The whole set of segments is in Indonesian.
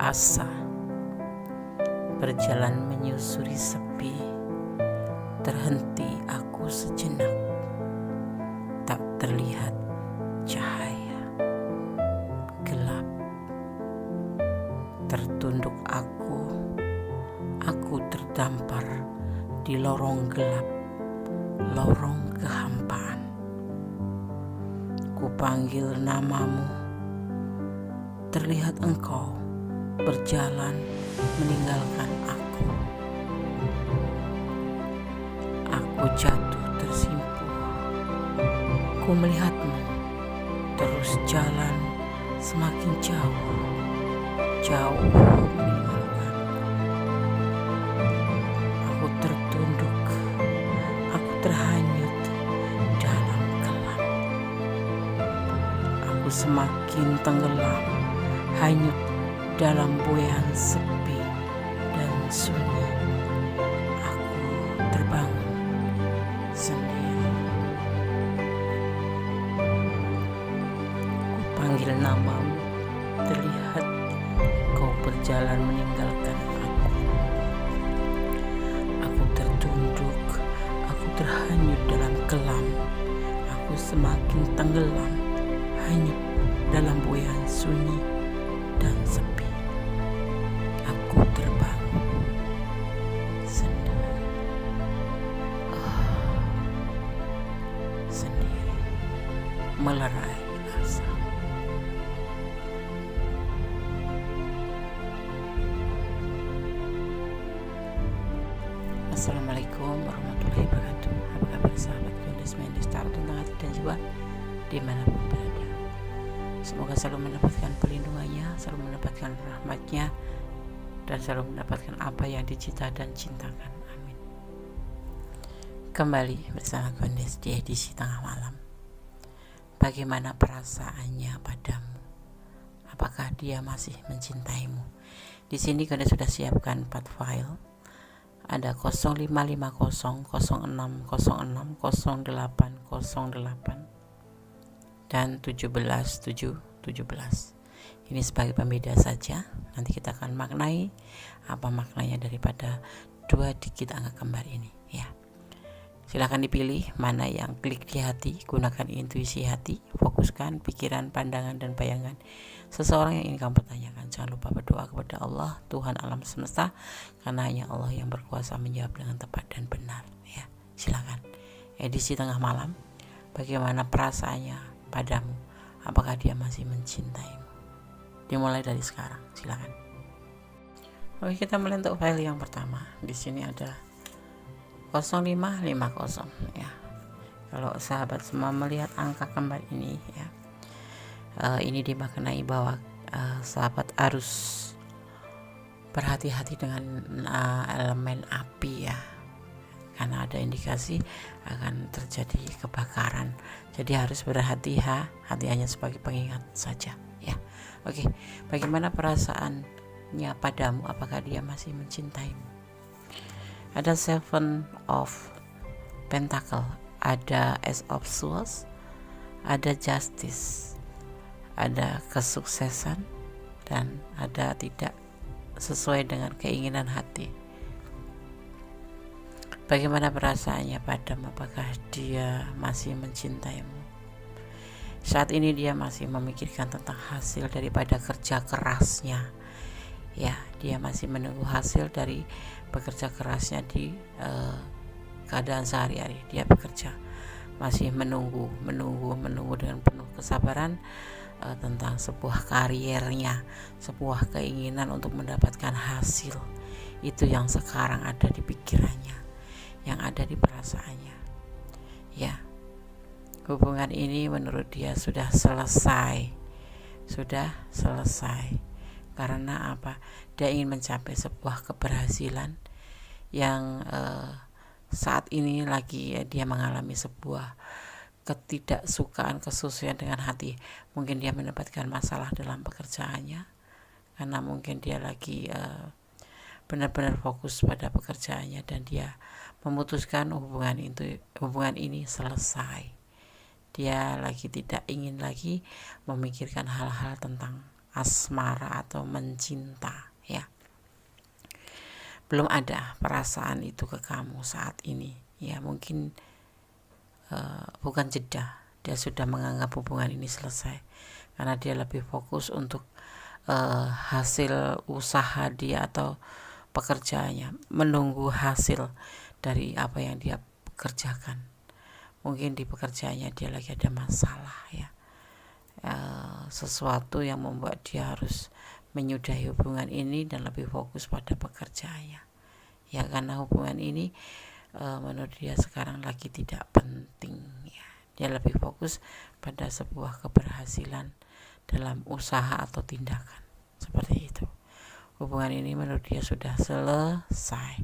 asa, berjalan menyusuri sepi, terhenti aku sejenak, tak terlihat cahaya, gelap. Tertunduk aku terdampar di lorong gelap, lorong kehampaan. Kupanggil namamu, terlihat engkau berjalan meninggalkan aku. Aku jatuh tersimpuh, ku melihatmu terus jalan semakin jauh, jauh meninggalkan. Aku tertunduk, aku terhanyut dalam gelap. Aku semakin tenggelam, hanyut dalam buayan sepi dan sunyi. Aku terbangun sendiri. Ku panggil namamu, terlihat kau berjalan meninggalkan aku. Aku tertunduk, aku terhanyut dalam kelam. Aku semakin tenggelam, hanyut dalam buayan sunyi dan sepi. Aku terbangun sendiri. Sendiri melerai asa. Assalamualaikum warahmatullahi wabarakatuh. Apa kabar sahabat Gondes Mendes Tarot tentang hati dan jiwa dimanapun berada. Semoga selalu mendapatkan pelindungannya, selalu mendapatkan rahmatnya, dan selalu mendapatkan apa yang dicita dan cintakan. Amin. Kembali bersama Gondes di edisi tengah malam. Bagaimana perasaannya padamu? Apakah dia masih mencintaimu? Di sini Gondes sudah siapkan 4 file. Ada 0550, 0606, 0808 dan 17717. Ini sebagai pembeda saja. Nanti kita akan maknai apa maknanya daripada 2 digit angka kembar ini, ya. Silakan dipilih mana yang klik di hati, gunakan intuisi hati, fokuskan pikiran, pandangan, dan bayangan seseorang yang ingin kamu pertanyakan. Jangan lupa berdoa kepada Allah, Tuhan alam semesta, karena hanya Allah yang berkuasa menjawab dengan tepat dan benar, ya. Silakan. Edisi tengah malam, bagaimana perasaannya padamu? Apakah dia masih mencintaimu? Dimulai dari sekarang, silakan. Oke, kita mulai untuk file yang pertama. Di sini ada 0550, ya. Kalau sahabat semua melihat angka kembar ini, ya, ini dimaknai bahwa sahabat harus berhati-hati dengan elemen api, ya, karena ada indikasi akan terjadi kebakaran. Jadi harus berhati-hati, hanya sebagai pengingat saja, ya. Oke, bagaimana perasaannya padamu? Apakah dia masih mencintaimu? Ada 7 of Pentacle, ada Ace of Swords, ada Justice, ada kesuksesan, dan ada tidak sesuai dengan keinginan hati. Bagaimana perasaannya padamu? Apakah dia masih mencintaimu? Saat ini dia masih memikirkan tentang hasil daripada kerja kerasnya, ya. Dia masih menunggu hasil dari bekerja kerasnya di keadaan sehari-hari. Dia bekerja, masih menunggu dengan penuh kesabaran tentang sebuah karirnya, sebuah keinginan untuk mendapatkan hasil. Itu yang sekarang ada di pikirannya, yang ada di perasaannya, ya. Hubungan ini menurut dia sudah selesai. Karena apa? Dia ingin mencapai sebuah keberhasilan yang saat ini lagi dia mengalami sebuah ketidaksukaan, kesesuaian dengan hati. Mungkin dia mendapatkan masalah dalam pekerjaannya, karena mungkin dia lagi benar-benar fokus pada pekerjaannya, dan dia memutuskan hubungan ini selesai. Dia lagi tidak ingin lagi memikirkan hal-hal tentang asmara atau mencinta, ya. Belum ada perasaan itu ke kamu saat ini, ya. Mungkin bukan jeda, dia sudah menganggap hubungan ini selesai karena dia lebih fokus untuk hasil usaha dia atau pekerjaannya, menunggu hasil dari apa yang dia kerjakan. Mungkin di pekerjaannya dia lagi ada masalah, ya, sesuatu yang membuat dia harus menyudahi hubungan ini dan lebih fokus pada pekerjaannya, ya, karena hubungan ini menurut dia sekarang lagi tidak penting, ya. Dia lebih fokus pada sebuah keberhasilan dalam usaha atau tindakan seperti itu. Hubungan ini menurut dia sudah selesai,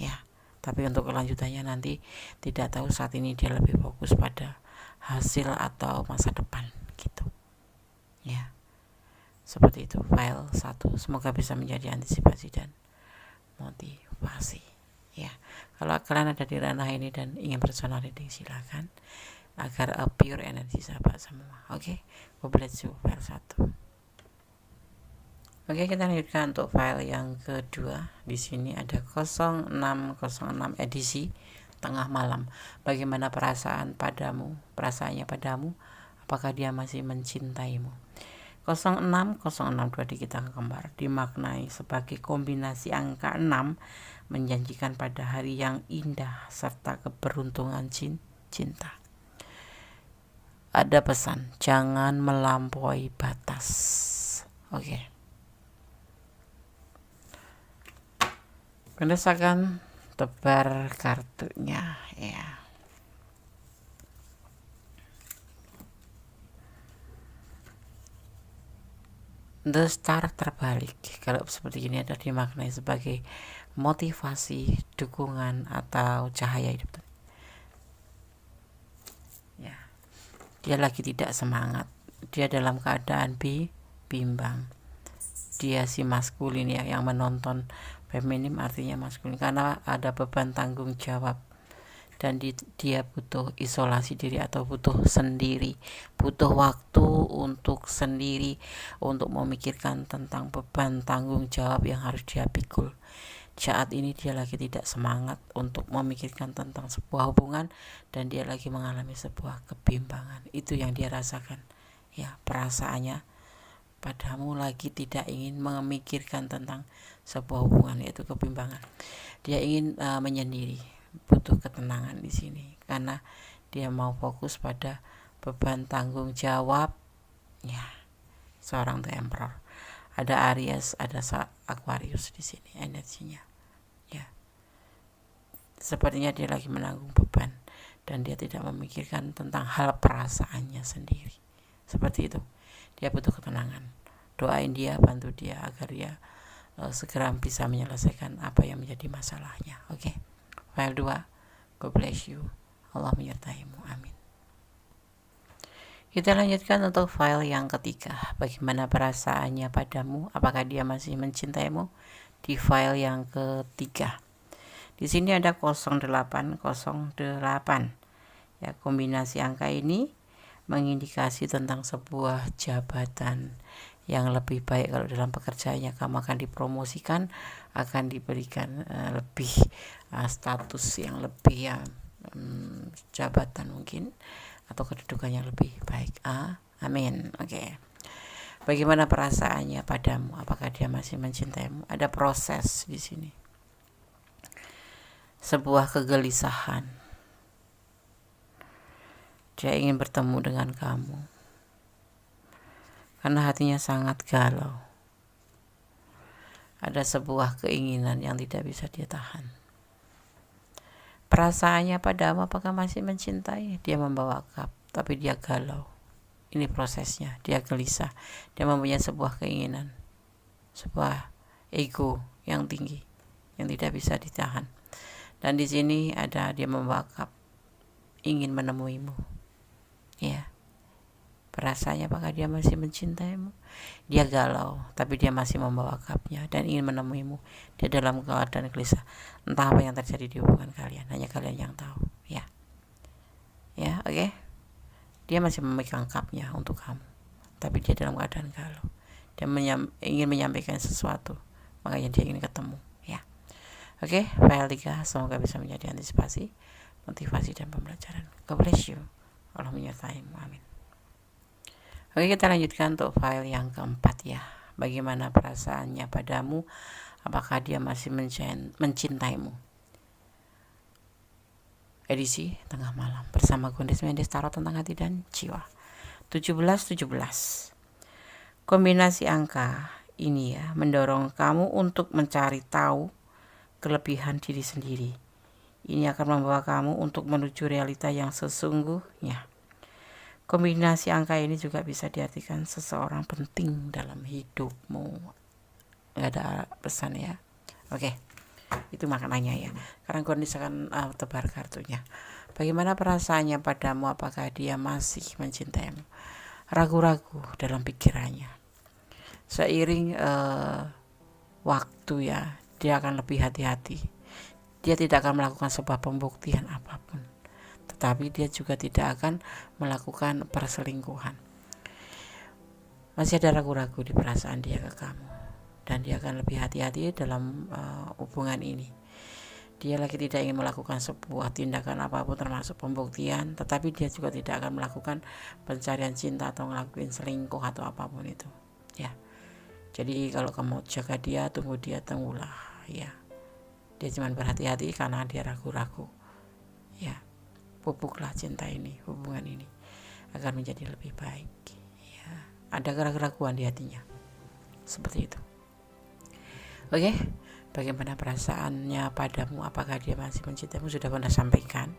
ya. Tapi untuk kelanjutannya nanti tidak tahu. Saat ini dia lebih fokus pada hasil atau masa depan, gitu, ya. Seperti itu file 1. Semoga bisa menjadi antisipasi dan motivasi, ya. Kalau kalian ada di ranah ini dan ingin personal reading, silakan, agar pure energi sahabat semua. Oke, God bless you file 1. Oke, kita lanjutkan untuk file yang kedua. Di sini ada 0606 edisi tengah malam. Bagaimana perasaannya padamu? Apakah dia masih mencintaimu? 06062 di kita kembar dimaknai sebagai kombinasi angka 6, menjanjikan pada hari yang indah serta keberuntungan cinta. Ada pesan, jangan melampaui batas. Oke. Berdasarkan tebar kartunya, ya. The Star terbalik. Kalau seperti ini ada dimaknai sebagai motivasi, dukungan, atau cahaya hidup. Ya. Dia lagi tidak semangat. Dia dalam keadaan bimbang. Dia si maskulin, ya, yang menonton. Feminim artinya maskulin karena ada beban tanggung jawab. Dan dia butuh isolasi diri atau butuh sendiri, butuh waktu untuk sendiri, untuk memikirkan tentang beban tanggung jawab yang harus dia pikul. Saat ini dia lagi tidak semangat untuk memikirkan tentang sebuah hubungan dan dia lagi mengalami sebuah kebimbangan. Itu yang dia rasakan, ya. Perasaannya padamu lagi tidak ingin memikirkan tentang sebuah hubungan, yaitu kebimbangan. Dia ingin menyendiri, butuh ketenangan di sini karena dia mau fokus pada beban tanggung jawab, ya. Seorang Emperor, ada Aries, ada Aquarius di sini energinya, ya. Sepertinya dia lagi menanggung beban dan dia tidak memikirkan tentang hal perasaannya sendiri. Seperti itu. Dia butuh ketenangan. Doain dia, bantu dia agar dia segera bisa menyelesaikan apa yang menjadi masalahnya. Oke. File 2. God bless you. Allah menyertaimu. Amin. Kita lanjutkan untuk file yang ketiga. Bagaimana perasaannya padamu? Apakah dia masih mencintaimu? Di file yang ketiga. Di sini ada 0808. Ya, kombinasi angka ini mengindikasi tentang sebuah jabatan yang lebih baik. Kalau dalam pekerjaannya kamu akan dipromosikan, akan diberikan lebih status yang lebih, ya, jabatan mungkin, atau kedudukan yang lebih baik. Amin. Oke. Bagaimana perasaannya padamu? Apakah dia masih mencintaimu? Ada proses di sini. Sebuah kegelisahan. Dia ingin bertemu dengan kamu karena hatinya sangat galau. Ada sebuah keinginan yang tidak bisa dia tahan. Perasaannya padamu, apakah masih mencintai? Dia membawa cup, tapi dia galau. Ini prosesnya, dia gelisah. Dia mempunyai sebuah keinginan, sebuah ego yang tinggi yang tidak bisa ditahan. Dan di sini ada dia membawa cup, ingin menemuimu, ya. Perasaannya apakah dia masih mencintaimu? Dia galau, tapi dia masih membawa cupnya dan ingin menemuimu. Dia dalam keadaan gelisah. Entah apa yang terjadi di hubungan kalian, hanya kalian yang tahu, ya. Ya, oke. Dia masih memegang cupnya untuk kamu, tapi dia dalam keadaan galau. Dia ingin menyampaikan sesuatu, makanya dia ingin ketemu, ya. Oke, file 3 semoga bisa menjadi antisipasi, motivasi, dan pembelajaran. God bless you. Allah menyertaimu. Amin. Oke, kita lanjutkan untuk file yang keempat, ya. Bagaimana perasaannya padamu? Apakah dia masih mencintaimu? Edisi tengah malam bersama Gondes Mendes, tarot tentang hati dan jiwa. 17-17. Kombinasi angka ini ya mendorong kamu untuk mencari tahu kelebihan diri sendiri. Ini akan membawa kamu untuk menuju realita yang sesungguhnya. Kombinasi angka ini juga bisa diartikan seseorang penting dalam hidupmu. Nggak ada pesan ya. Oke, itu maknanya ya. Sekarang Gondes akan tebar kartunya. Bagaimana perasaannya padamu? Apakah dia masih mencintaimu? Ragu-ragu dalam pikirannya. Seiring waktu ya, dia akan lebih hati-hati. Dia tidak akan melakukan sebuah pembuktian apapun, tetapi dia juga tidak akan melakukan perselingkuhan. Masih ada ragu-ragu di perasaan dia ke kamu, dan dia akan lebih hati-hati dalam hubungan ini. Dia lagi tidak ingin melakukan sebuah tindakan apapun termasuk pembuktian, tetapi dia juga tidak akan melakukan pencarian cinta atau ngelakuin selingkuh atau apapun itu, ya. Jadi kalau kamu jaga dia, tunggulah, ya. Dia cuma berhati-hati karena dia ragu-ragu, ya. Pupuklah cinta ini, hubungan ini agar menjadi lebih baik, ya. Ada keraguan di hatinya, seperti itu. Oke, bagaimana perasaannya padamu? Apakah dia masih mencintaimu? Sudah pernah sampaikan.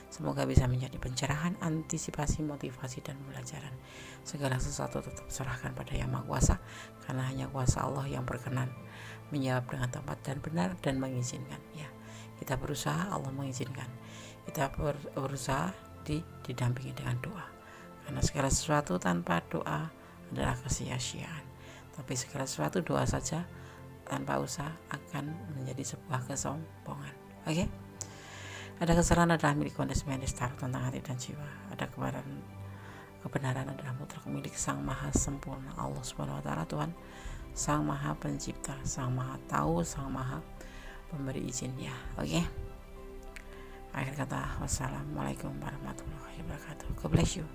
Semoga bisa menjadi pencerahan, antisipasi, motivasi, dan pembelajaran. Segala sesuatu tetap serahkan pada Yang Maha Kuasa, karena hanya kuasa Allah yang berkenan menjawab dengan tepat dan benar dan mengizinkan, ya. Kita berusaha, Allah mengizinkan. Kita berusaha didampingi dengan doa, karena segala sesuatu tanpa doa adalah kesia-siaan. Tapi segala sesuatu doa saja tanpa usaha akan menjadi sebuah kesombongan. Oke? Ada kesalahan adalah milik Gondes Mendes, tarot tentang hati dan jiwa. Ada kebenaran adalah mutlak milik Sang Maha Sempurna, Allah Subhanahu wa taala, Tuhan, Sang Maha Pencipta, Sang Maha Tahu, Sang Maha Pemberi izin, ya. Oke? Akhir kata, wassalamualaikum warahmatullahi wabarakatuh. God bless you.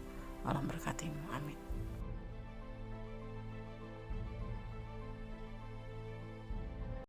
Allah memberkatimu. Amin.